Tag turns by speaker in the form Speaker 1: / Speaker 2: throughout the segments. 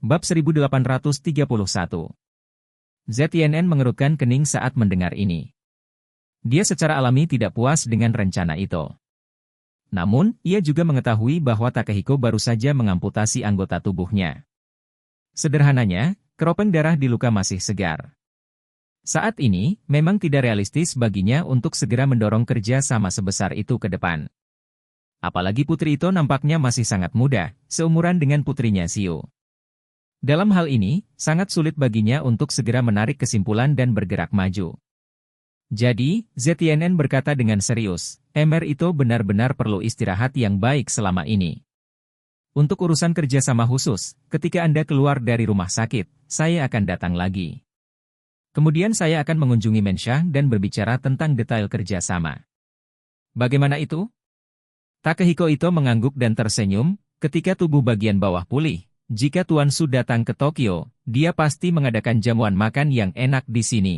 Speaker 1: Bab 1831. ZYNN mengerutkan kening saat mendengar ini. Dia secara alami tidak puas dengan rencana itu. Namun, ia juga mengetahui bahwa Takehiko baru saja mengamputasi anggota tubuhnya. Sederhananya, keropeng darah di luka masih segar. Saat ini, memang tidak realistis baginya untuk segera mendorong kerja sama sebesar itu ke depan. Apalagi putri itu nampaknya masih sangat muda, seumuran dengan putrinya Xiu. Dalam hal ini, sangat sulit baginya untuk segera menarik kesimpulan dan bergerak maju. Jadi, ZYNN berkata dengan serius, MR itu benar-benar perlu istirahat yang baik selama ini. Untuk urusan kerjasama khusus, ketika Anda keluar dari rumah sakit, saya akan datang lagi. Kemudian saya akan mengunjungi Menshah dan berbicara tentang detail kerjasama. Bagaimana itu? Takehiko itu mengangguk dan tersenyum, ketika tubuh bagian bawah pulih. Jika Tuan Su datang ke Tokyo, dia pasti mengadakan jamuan makan yang enak di sini.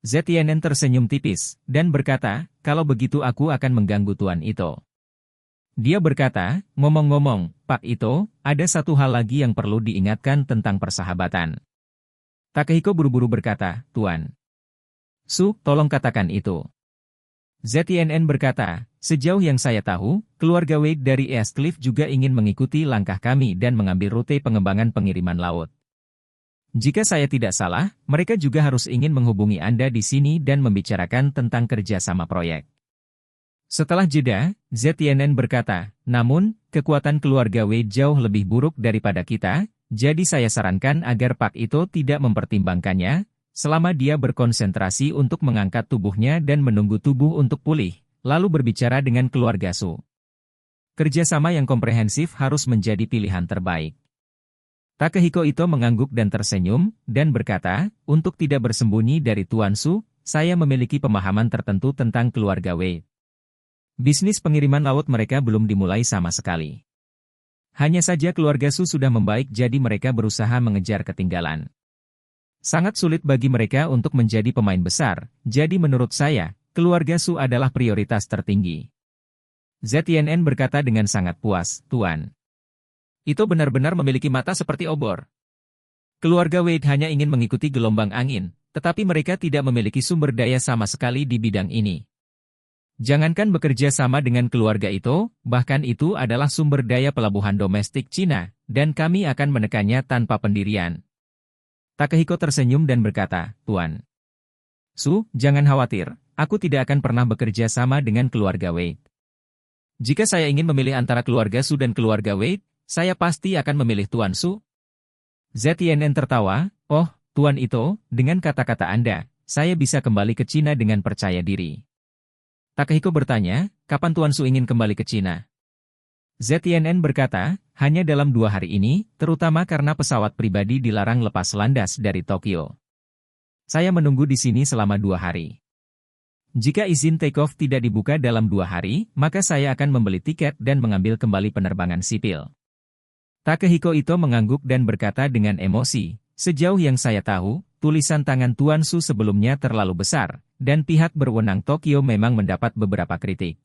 Speaker 1: ZYNN tersenyum tipis, dan berkata, kalau begitu aku akan mengganggu Tuan Ito. Dia berkata, ngomong-ngomong, Pak Ito, ada satu hal lagi yang perlu diingatkan tentang persahabatan. Takehiko buru-buru berkata, Tuan Su, tolong katakan itu. ZYNN berkata, sejauh yang saya tahu, keluarga Wade dari East Cliff juga ingin mengikuti langkah kami dan mengambil rute pengembangan pengiriman laut. Jika saya tidak salah, mereka juga harus ingin menghubungi Anda di sini dan membicarakan tentang kerjasama proyek. Setelah jeda, ZYNN berkata, namun, kekuatan keluarga Wade jauh lebih buruk daripada kita, jadi saya sarankan agar Pak Ito tidak mempertimbangkannya, selama dia berkonsentrasi untuk mengangkat tubuhnya dan menunggu tubuh untuk pulih, lalu berbicara dengan keluarga Su. Kerjasama yang komprehensif harus menjadi pilihan terbaik. Takehiko itu mengangguk dan tersenyum, dan berkata, untuk tidak bersembunyi dari Tuan Su, saya memiliki pemahaman tertentu tentang keluarga Wade. Bisnis pengiriman laut mereka belum dimulai sama sekali. Hanya saja keluarga Su sudah membaik jadi mereka berusaha mengejar ketinggalan. Sangat sulit bagi mereka untuk menjadi pemain besar, jadi menurut saya, keluarga Su adalah prioritas tertinggi. ZYNN berkata dengan sangat puas, Tuan. Itu benar-benar memiliki mata seperti obor. Keluarga Wade hanya ingin mengikuti gelombang angin, tetapi mereka tidak memiliki sumber daya sama sekali di bidang ini. Jangankan bekerja sama dengan keluarga itu, bahkan itu adalah sumber daya pelabuhan domestik Cina, dan kami akan menekannya tanpa pendirian. Takehiko tersenyum dan berkata, Tuan Su, jangan khawatir, aku tidak akan pernah bekerja sama dengan keluarga Wade. Jika saya ingin memilih antara keluarga Su dan keluarga Wade, saya pasti akan memilih Tuan Su. ZYNN tertawa, oh, Tuan Ito, dengan kata-kata Anda, saya bisa kembali ke Cina dengan percaya diri. Takehiko bertanya, kapan Tuan Su ingin kembali ke Cina? ZYNN berkata, hanya dalam 2 hari ini, terutama karena pesawat pribadi dilarang lepas landas dari Tokyo. Saya menunggu di sini selama 2 hari. Jika izin take-off tidak dibuka dalam 2 hari, maka saya akan membeli tiket dan mengambil kembali penerbangan sipil. Takehiko itu mengangguk dan berkata dengan emosi, sejauh yang saya tahu, tulisan tangan Tuan Su sebelumnya terlalu besar, dan pihak berwenang Tokyo memang mendapat beberapa kritik.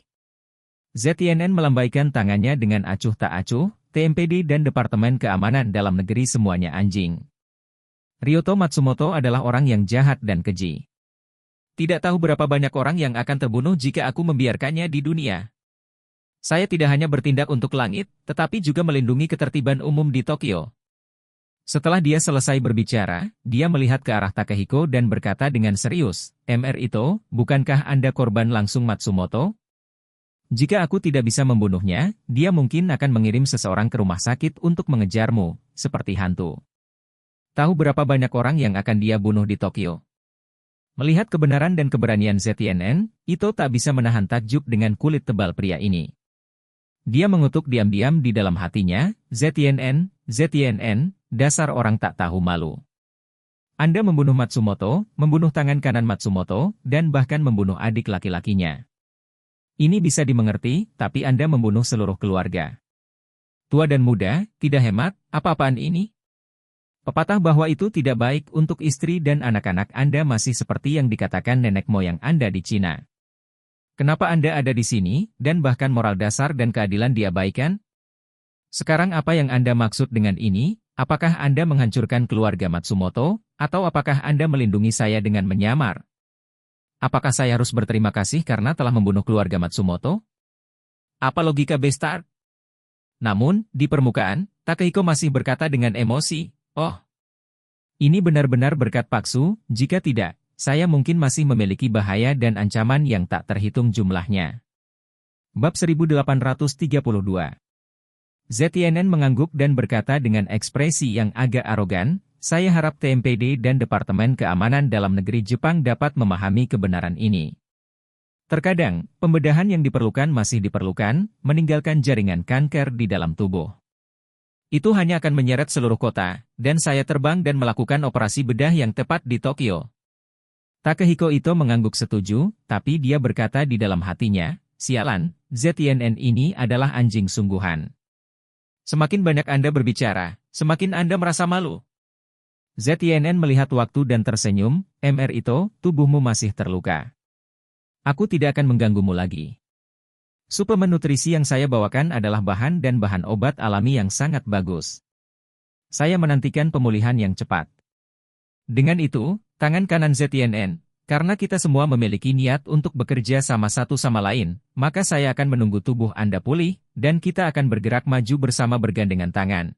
Speaker 1: ZYNN melambaikan tangannya dengan acuh tak acuh, TMPD dan Departemen Keamanan Dalam Negeri semuanya anjing. Ryoto Matsumoto adalah orang yang jahat dan keji. Tidak tahu berapa banyak orang yang akan terbunuh jika aku membiarkannya di dunia. Saya tidak hanya bertindak untuk langit, tetapi juga melindungi ketertiban umum di Tokyo. Setelah dia selesai berbicara, dia melihat ke arah Takehiko dan berkata dengan serius, MR Ito, bukankah Anda korban langsung Matsumoto? Jika aku tidak bisa membunuhnya, dia mungkin akan mengirim seseorang ke rumah sakit untuk mengejarmu, seperti hantu. Tahu berapa banyak orang yang akan dia bunuh di Tokyo? Melihat kebenaran dan keberanian ZYNN, Ito tak bisa menahan takjub dengan kulit tebal pria ini. Dia mengutuk diam-diam di dalam hatinya, ZYNN, dasar orang tak tahu malu. Anda membunuh Matsumoto, membunuh tangan kanan Matsumoto, dan bahkan membunuh adik laki-lakinya. Ini bisa dimengerti, tapi Anda membunuh seluruh keluarga. Tua dan muda, tidak hemat, apa-apaan ini? Pepatah bahwa itu tidak baik untuk istri dan anak-anak Anda masih seperti yang dikatakan nenek moyang Anda di Cina. Kenapa Anda ada di sini, dan bahkan moral dasar dan keadilan diabaikan? Sekarang apa yang Anda maksud dengan ini? Apakah Anda menghancurkan keluarga Matsumoto, atau apakah Anda melindungi saya dengan menyamar? Apakah saya harus berterima kasih karena telah membunuh keluarga Matsumoto? Apa logika Bestard? Namun, di permukaan, Takehiko masih berkata dengan emosi, "Oh, ini benar-benar berkat Paksu, jika tidak, saya mungkin masih memiliki bahaya dan ancaman yang tak terhitung jumlahnya." Bab 1832. ZNN mengangguk dan berkata dengan ekspresi yang agak arogan, "Saya harap TMPD dan Departemen Keamanan Dalam Negeri Jepang dapat memahami kebenaran ini. Terkadang, pembedahan yang diperlukan masih diperlukan, meninggalkan jaringan kanker di dalam tubuh. Itu hanya akan menyeret seluruh kota, dan saya terbang dan melakukan operasi bedah yang tepat di Tokyo." Takehiko Ito mengangguk setuju, tapi dia berkata di dalam hatinya, "Sialan, ZNN ini adalah anjing sungguhan. Semakin banyak Anda berbicara, semakin Anda merasa malu." ZNN melihat waktu dan tersenyum, "Mr. Ito, tubuhmu masih terluka. Aku tidak akan mengganggumu lagi. Suplemen nutrisi yang saya bawakan adalah bahan dan bahan obat alami yang sangat bagus. Saya menantikan pemulihan yang cepat." Dengan itu, tangan kanan ZNN, "Karena kita semua memiliki niat untuk bekerja sama satu sama lain, maka saya akan menunggu tubuh Anda pulih, dan kita akan bergerak maju bersama bergandengan tangan."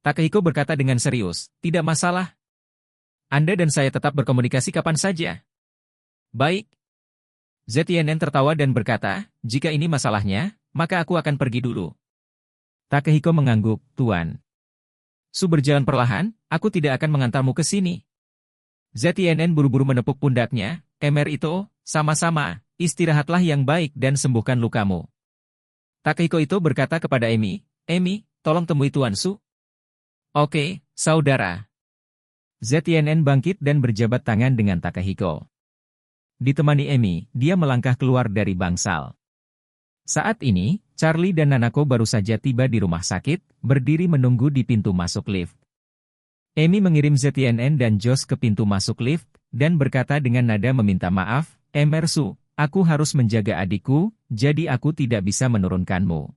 Speaker 1: Takehiko berkata dengan serius, "Tidak masalah. Anda dan saya tetap berkomunikasi kapan saja." "Baik." ZNN tertawa dan berkata, "Jika ini masalahnya, maka aku akan pergi dulu." Takehiko mengangguk, "Tuan Su berjalan perlahan, aku tidak akan mengantarmu ke sini." ZNN buru-buru menepuk pundaknya, "Mr. Ito, sama-sama, istirahatlah yang baik dan sembuhkan lukamu." Takehiko Ito berkata kepada Emi, "Emi, tolong temui Tuan Su." "Oke, saudara." ZNN bangkit dan berjabat tangan dengan Takehiko. Ditemani Emi, dia melangkah keluar dari bangsal. Saat ini, Charlie dan Nanako baru saja tiba di rumah sakit, berdiri menunggu di pintu masuk lift. Emi mengirim ZNN dan Josh ke pintu masuk lift, dan berkata dengan nada meminta maaf, "Mr. Su, aku harus menjaga adikku, jadi aku tidak bisa menurunkanmu."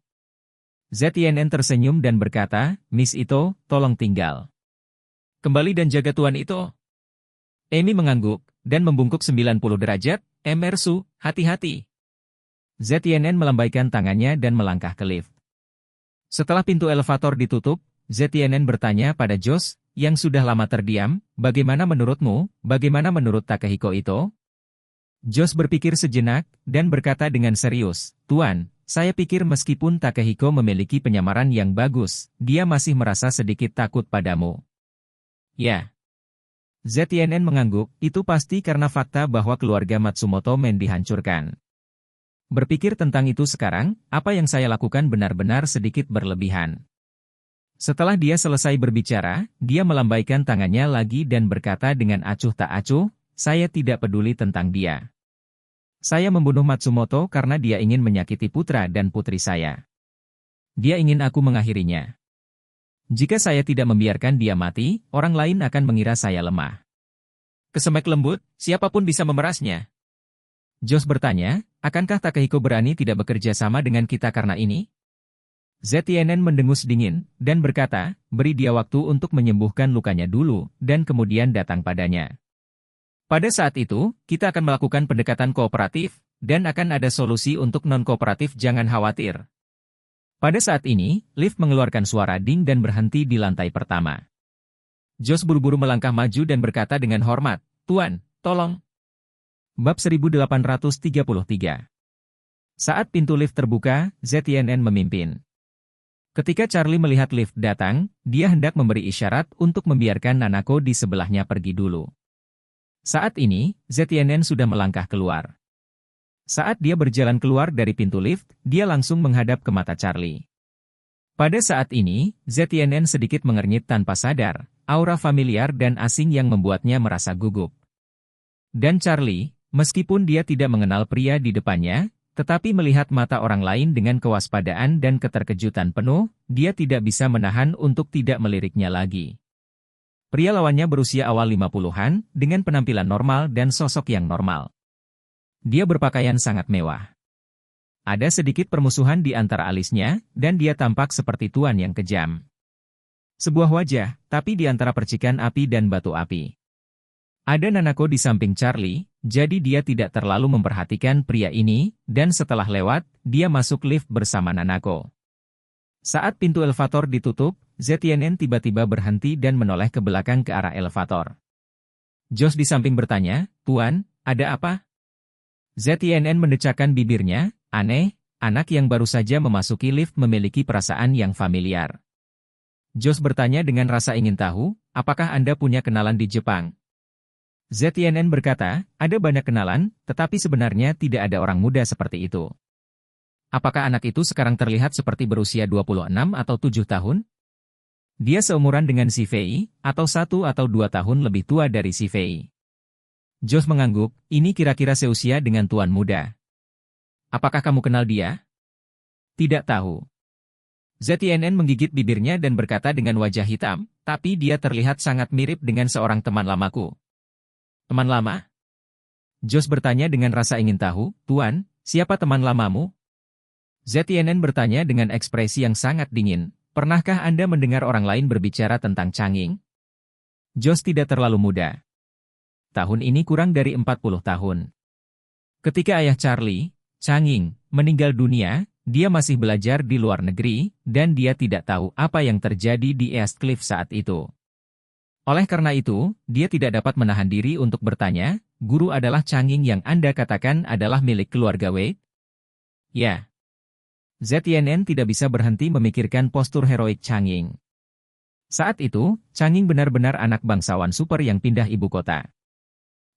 Speaker 1: ZNN tersenyum dan berkata, "Miss Ito, tolong tinggal. Kembali dan jaga Tuan Ito." Emi mengangguk, dan membungkuk 90 derajat, "Mr. Su, hati-hati." ZNN melambaikan tangannya dan melangkah ke lift. Setelah pintu elevator ditutup, ZNN bertanya pada Josh, yang sudah lama terdiam, "Bagaimana menurutmu, bagaimana menurut Takehiko Ito?" Josh berpikir sejenak, dan berkata dengan serius, "Tuan, saya pikir meskipun Takehiko memiliki penyamaran yang bagus, dia masih merasa sedikit takut padamu." "Ya." ZNN mengangguk, "Itu pasti karena fakta bahwa keluarga Matsumoto Men dihancurkan. Berpikir tentang itu sekarang, apa yang saya lakukan benar-benar sedikit berlebihan." Setelah dia selesai berbicara, dia melambaikan tangannya lagi dan berkata dengan acuh tak acuh, "Saya tidak peduli tentang dia. Saya membunuh Matsumoto karena dia ingin menyakiti putra dan putri saya. Dia ingin aku mengakhirinya. Jika saya tidak membiarkan dia mati, orang lain akan mengira saya lemah. Kesemek lembut, siapapun bisa memerasnya." Josh bertanya, "Akankah Takehiko berani tidak bekerja sama dengan kita karena ini?" ZNN mendengus dingin, dan berkata, "Beri dia waktu untuk menyembuhkan lukanya dulu, dan kemudian datang padanya. Pada saat itu, kita akan melakukan pendekatan kooperatif, dan akan ada solusi untuk non-kooperatif, jangan khawatir." Pada saat ini, lift mengeluarkan suara ding dan berhenti di lantai pertama. Josh buru-buru melangkah maju dan berkata dengan hormat, "Tuan, tolong." Bab 1833. Saat pintu lift terbuka, ZNN memimpin. Ketika Charlie melihat lift datang, dia hendak memberi isyarat untuk membiarkan Nanako di sebelahnya pergi dulu. Saat ini, ZNN sudah melangkah keluar. Saat dia berjalan keluar dari pintu lift, dia langsung menghadap ke mata Charlie. Pada saat ini, ZNN sedikit mengernyit tanpa sadar, aura familiar dan asing yang membuatnya merasa gugup. Dan Charlie, meskipun dia tidak mengenal pria di depannya, tetapi melihat mata orang lain dengan kewaspadaan dan keterkejutan penuh, dia tidak bisa menahan untuk tidak meliriknya lagi. Pria lawannya berusia awal 50-an, dengan penampilan normal dan sosok yang normal. Dia berpakaian sangat mewah. Ada sedikit permusuhan di antara alisnya, dan dia tampak seperti tuan yang kejam. Sebuah wajah, tapi di antara percikan api dan batu api. Ada Nanako di samping Charlie, jadi dia tidak terlalu memperhatikan pria ini, dan setelah lewat, dia masuk lift bersama Nanako. Saat pintu elevator ditutup, ZNN tiba-tiba berhenti dan menoleh ke belakang ke arah elevator. Josh di samping bertanya, "Tuan, ada apa?" ZNN mendecakkan bibirnya, aneh, anak yang baru saja memasuki lift memiliki perasaan yang familiar. Josh bertanya dengan rasa ingin tahu, "Apakah Anda punya kenalan di Jepang?" ZNN berkata, "Ada banyak kenalan, tetapi sebenarnya tidak ada orang muda seperti itu." Apakah anak itu sekarang terlihat seperti berusia 26 atau 7 tahun? Dia seumuran dengan si Fei, atau 1 atau 2 tahun lebih tua dari si Fei. Josh mengangguk, "Ini kira-kira seusia dengan tuan muda." "Apakah kamu kenal dia?" "Tidak tahu." ZNN menggigit bibirnya dan berkata dengan wajah hitam, "Tapi dia terlihat sangat mirip dengan seorang teman lamaku." "Teman lama?" Josh bertanya dengan rasa ingin tahu, "Tuan, siapa teman lamamu?" ZNN bertanya dengan ekspresi yang sangat dingin, "Pernahkah Anda mendengar orang lain berbicara tentang Changing?" Josh tidak terlalu muda. Tahun ini kurang dari 40 tahun. Ketika ayah Charlie, Changing, meninggal dunia, dia masih belajar di luar negeri, dan dia tidak tahu apa yang terjadi di East Cliff saat itu. Oleh karena itu, dia tidak dapat menahan diri untuk bertanya, "Guru adalah Changing yang Anda katakan adalah milik keluarga Wei?" "Ya." ZNN tidak bisa berhenti memikirkan postur heroik Changing. Saat itu, Changing benar-benar anak bangsawan super yang pindah ibu kota.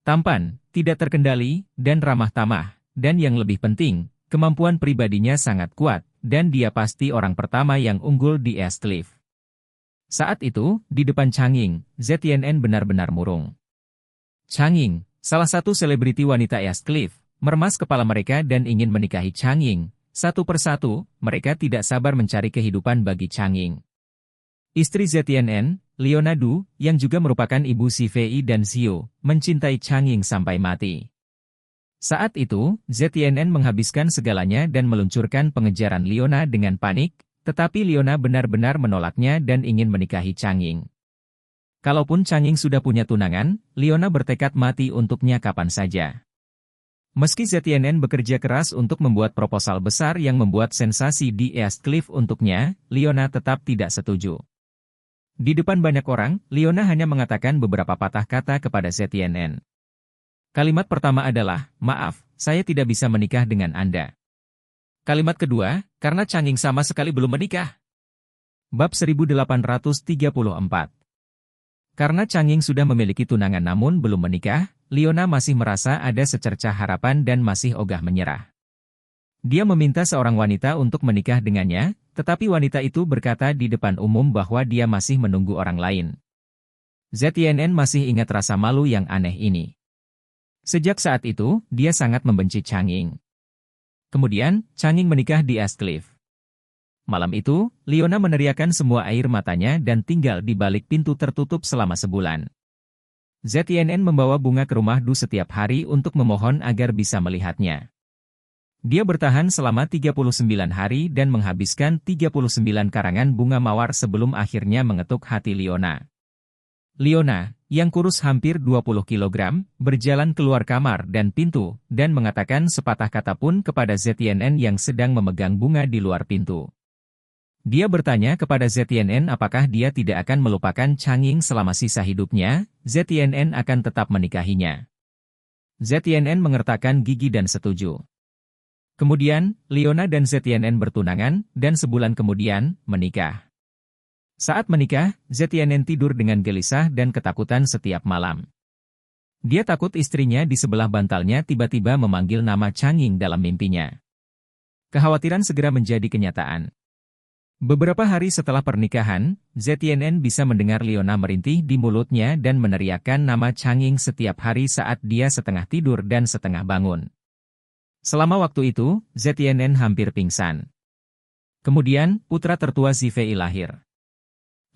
Speaker 1: Tampan, tidak terkendali, dan ramah tamah, dan yang lebih penting, kemampuan pribadinya sangat kuat, dan dia pasti orang pertama yang unggul di East Cliff. Saat itu, di depan Changing, ZNN benar-benar murung. Changing, salah satu selebriti wanita East Cliff, meremas kepala mereka dan ingin menikahi Changing. Satu persatu, mereka tidak sabar mencari kehidupan bagi Changing. Istri ZNN, Leona Du, yang juga merupakan ibu si Fei dan Xiu, mencintai Changing sampai mati. Saat itu, ZNN menghabiskan segalanya dan meluncurkan pengejaran Leona dengan panik, tetapi Leona benar-benar menolaknya dan ingin menikahi Changing. Kalaupun Changing sudah punya tunangan, Leona bertekad mati untuknya kapan saja. Meski ZNN bekerja keras untuk membuat proposal besar yang membuat sensasi di East Cliff untuknya, Leona tetap tidak setuju. Di depan banyak orang, Leona hanya mengatakan beberapa patah kata kepada ZNN. Kalimat pertama adalah, "Maaf, saya tidak bisa menikah dengan Anda." Kalimat kedua, "Karena Changing sama sekali belum menikah." Bab 1834. Karena Changing sudah memiliki tunangan namun belum menikah, Leona masih merasa ada secercah harapan dan masih ogah menyerah. Dia meminta seorang wanita untuk menikah dengannya, tetapi wanita itu berkata di depan umum bahwa dia masih menunggu orang lain. ZNN masih ingat rasa malu yang aneh ini. Sejak saat itu, dia sangat membenci Changing. Kemudian, Changing menikah di East Cliff. Malam itu, Leona meneriakkan semua air matanya dan tinggal di balik pintu tertutup selama sebulan. ZNN membawa bunga ke rumah Du setiap hari untuk memohon agar bisa melihatnya. Dia bertahan selama 39 hari dan menghabiskan 39 karangan bunga mawar sebelum akhirnya mengetuk hati Leona. Leona, yang kurus hampir 20 kilogram, berjalan keluar kamar dan pintu, dan mengatakan sepatah kata pun kepada ZNN yang sedang memegang bunga di luar pintu. Dia bertanya kepada ZNN apakah dia tidak akan melupakan Changing selama sisa hidupnya, ZNN akan tetap menikahinya. ZNN mengertakkan gigi dan setuju. Kemudian, Leona dan ZNN bertunangan, dan sebulan kemudian, menikah. Saat menikah, ZNN tidur dengan gelisah dan ketakutan setiap malam. Dia takut istrinya di sebelah bantalnya tiba-tiba memanggil nama Changing dalam mimpinya. Kekhawatiran segera menjadi kenyataan. Beberapa hari setelah pernikahan, ZNN bisa mendengar Leona merintih di mulutnya dan meneriakkan nama Changing setiap hari saat dia setengah tidur dan setengah bangun. Selama waktu itu, ZNN hampir pingsan. Kemudian, putra tertua Zifei lahir.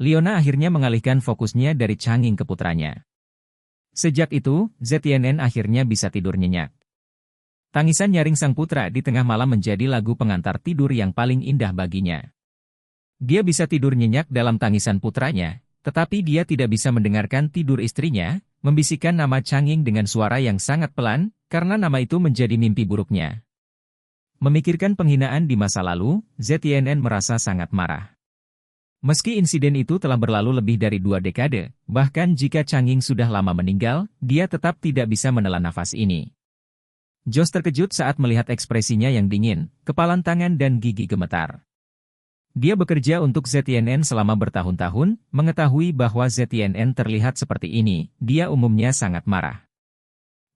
Speaker 1: Leona akhirnya mengalihkan fokusnya dari Changing ke putranya. Sejak itu, ZNN akhirnya bisa tidur nyenyak. Tangisan nyaring sang putra di tengah malam menjadi lagu pengantar tidur yang paling indah baginya. Dia bisa tidur nyenyak dalam tangisan putranya, tetapi dia tidak bisa mendengarkan tidur istrinya, membisikkan nama Changing dengan suara yang sangat pelan, karena nama itu menjadi mimpi buruknya. Memikirkan penghinaan di masa lalu, ZTNN merasa sangat marah. Meski insiden itu telah berlalu lebih dari 2 dekade, bahkan jika Changing sudah lama meninggal, dia tetap tidak bisa menelan nafas ini. Josh terkejut saat melihat ekspresinya yang dingin, kepalan tangan dan gigi gemetar. Dia bekerja untuk ZTNN selama bertahun-tahun, mengetahui bahwa ZTNN terlihat seperti ini, dia umumnya sangat marah.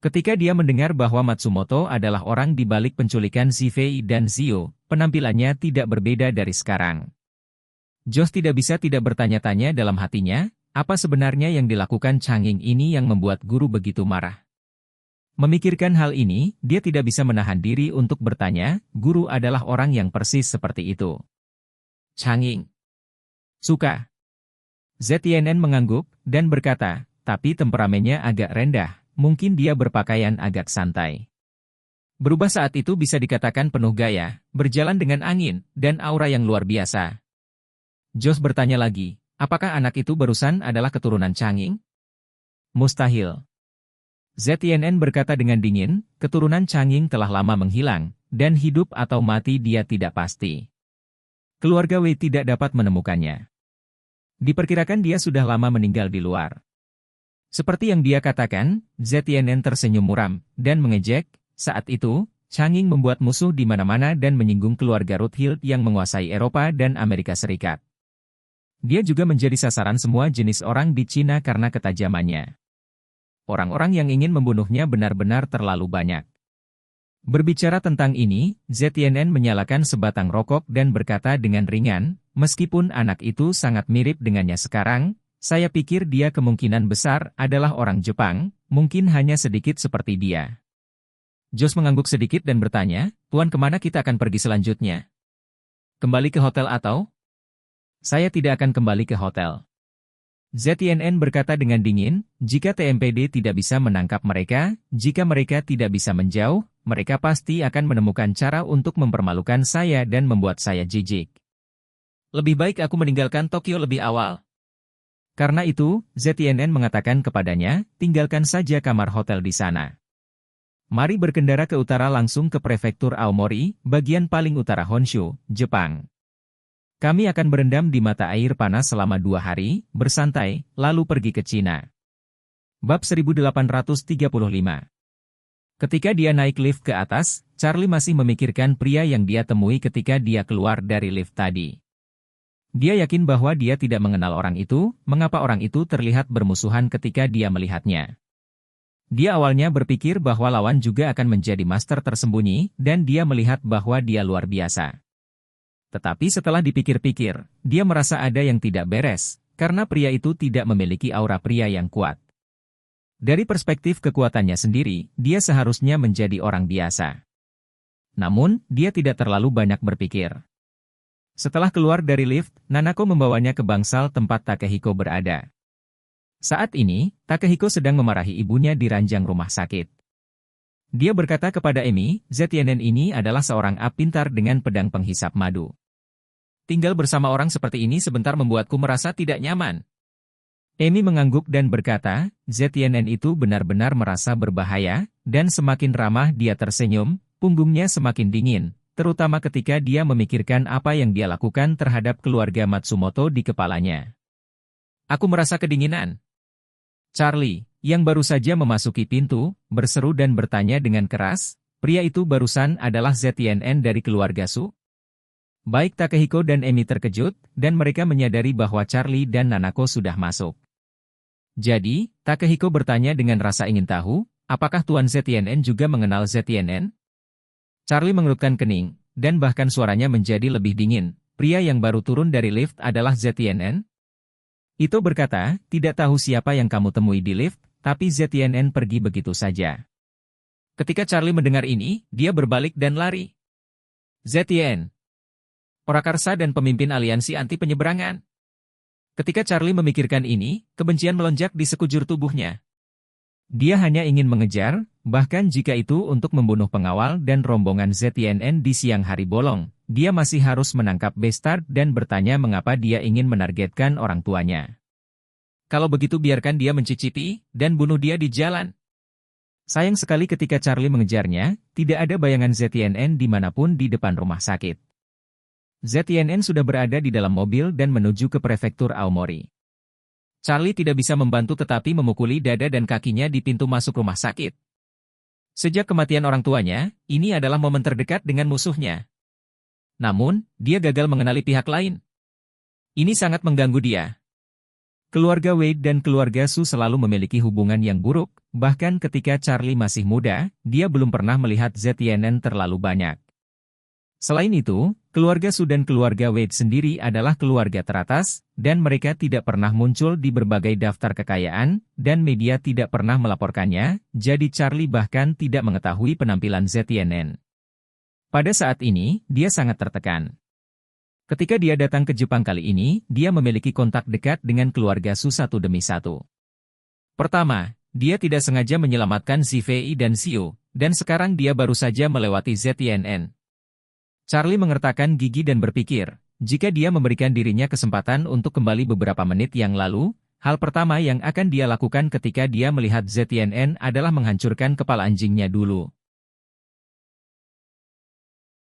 Speaker 1: Ketika dia mendengar bahwa Matsumoto adalah orang di balik penculikan Zifei dan Zio, penampilannya tidak berbeda dari sekarang. Josh tidak bisa tidak bertanya-tanya dalam hatinya, apa sebenarnya yang dilakukan Changing ini yang membuat guru begitu marah. Memikirkan hal ini, dia tidak bisa menahan diri untuk bertanya, guru adalah orang yang persis seperti itu. Changing. Suka. ZTNN mengangguk, dan berkata, tapi temperamennya agak rendah, mungkin dia berpakaian agak santai. Berubah saat itu bisa dikatakan penuh gaya, berjalan dengan angin, dan aura yang luar biasa. Josh bertanya lagi, apakah anak itu barusan adalah keturunan Changing? Mustahil. ZTNN berkata dengan dingin, keturunan Changing telah lama menghilang, dan hidup atau mati dia tidak pasti. Keluarga Wei tidak dapat menemukannya. Diperkirakan dia sudah lama meninggal di luar. Seperti yang dia katakan, ZTNN tersenyum muram, dan mengejek, saat itu, Changing membuat musuh di mana-mana dan menyinggung keluarga Rothschild yang menguasai Eropa dan Amerika Serikat. Dia juga menjadi sasaran semua jenis orang di Cina karena ketajamannya. Orang-orang yang ingin membunuhnya benar-benar terlalu banyak. Berbicara tentang ini, ZTNN menyalakan sebatang rokok dan berkata dengan ringan, meskipun anak itu sangat mirip dengannya sekarang, saya pikir dia kemungkinan besar adalah orang Jepang, mungkin hanya sedikit seperti dia. Josh mengangguk sedikit dan bertanya, Tuan kemana kita akan pergi selanjutnya? Kembali ke hotel atau? Saya tidak akan kembali ke hotel. ZTNN berkata dengan dingin, jika TMPD tidak bisa menangkap mereka, jika mereka tidak bisa menjauh, mereka pasti akan menemukan cara untuk mempermalukan saya dan membuat saya jijik. Lebih baik aku meninggalkan Tokyo lebih awal. Karena itu, ZTNN mengatakan kepadanya, tinggalkan saja kamar hotel di sana. Mari berkendara ke utara langsung ke prefektur Aomori, bagian paling utara Honshu, Jepang. Kami akan berendam di mata air panas selama 2 hari, bersantai, lalu pergi ke Cina. Bab 1835. Ketika dia naik lift ke atas, Charlie masih memikirkan pria yang dia temui ketika dia keluar dari lift tadi. Dia yakin bahwa dia tidak mengenal orang itu, mengapa orang itu terlihat bermusuhan ketika dia melihatnya. Dia awalnya berpikir bahwa lawan juga akan menjadi master tersembunyi, dan dia melihat bahwa dia luar biasa. Tetapi setelah dipikir-pikir, dia merasa ada yang tidak beres, karena pria itu tidak memiliki aura pria yang kuat. Dari perspektif kekuatannya sendiri, dia seharusnya menjadi orang biasa. Namun, dia tidak terlalu banyak berpikir. Setelah keluar dari lift, Nanako membawanya ke bangsal tempat Takehiko berada. Saat ini, Takehiko sedang memarahi ibunya di ranjang rumah sakit. Dia berkata kepada Emi, ZTNN ini adalah seorang pintar dengan pedang penghisap madu. Tinggal bersama orang seperti ini sebentar membuatku merasa tidak nyaman. Emi mengangguk dan berkata, ZTNN itu benar-benar merasa berbahaya, dan semakin ramah dia tersenyum, punggungnya semakin dingin, terutama ketika dia memikirkan apa yang dia lakukan terhadap keluarga Matsumoto di kepalanya. Aku merasa kedinginan. Charlie, yang baru saja memasuki pintu, berseru dan bertanya dengan keras, pria itu barusan adalah ZTNN dari keluarga Su? Baik Takehiko dan Emi terkejut, dan mereka menyadari bahwa Charlie dan Nanako sudah masuk. Jadi, Takehiko bertanya dengan rasa ingin tahu, apakah Tuan ZTNN juga mengenal ZTNN? Charlie mengerutkan kening, dan bahkan suaranya menjadi lebih dingin. Pria yang baru turun dari lift adalah ZTNN? Ito berkata, tidak tahu siapa yang kamu temui di lift, tapi ZTNN pergi begitu saja. Ketika Charlie mendengar ini, dia berbalik dan lari. ZTN. Orakarsa dan pemimpin aliansi anti penyeberangan. Ketika Charlie memikirkan ini, kebencian melonjak di sekujur tubuhnya. Dia hanya ingin mengejar, bahkan jika itu untuk membunuh pengawal dan rombongan ZTNN di siang hari bolong, dia masih harus menangkap Bestard dan bertanya mengapa dia ingin menargetkan orang tuanya. Kalau begitu biarkan dia mencicipi, dan bunuh dia di jalan. Sayang sekali ketika Charlie mengejarnya, tidak ada bayangan ZNN dimanapun di depan rumah sakit. ZNN sudah berada di dalam mobil dan menuju ke prefektur Aomori. Charlie tidak bisa membantu tetapi memukuli dada dan kakinya di pintu masuk rumah sakit. Sejak kematian orang tuanya, ini adalah momen terdekat dengan musuhnya. Namun, dia gagal mengenali pihak lain. Ini sangat mengganggu dia. Keluarga Wade dan keluarga Su selalu memiliki hubungan yang buruk, bahkan ketika Charlie masih muda, dia belum pernah melihat ZNN terlalu banyak. Selain itu, keluarga Su dan keluarga Wade sendiri adalah keluarga teratas, dan mereka tidak pernah muncul di berbagai daftar kekayaan, dan media tidak pernah melaporkannya, jadi Charlie bahkan tidak mengetahui penampilan ZNN. Pada saat ini, dia sangat tertekan. Ketika dia datang ke Jepang kali ini, dia memiliki kontak dekat dengan keluarga Su satu demi satu. Pertama, dia tidak sengaja menyelamatkan Zivei dan Xiu, dan sekarang dia baru saja melewati ZNN. Charlie mengertakkan gigi dan berpikir, jika dia memberikan dirinya kesempatan untuk kembali beberapa menit yang lalu, hal pertama yang akan dia lakukan ketika dia melihat ZNN adalah menghancurkan kepala anjingnya dulu.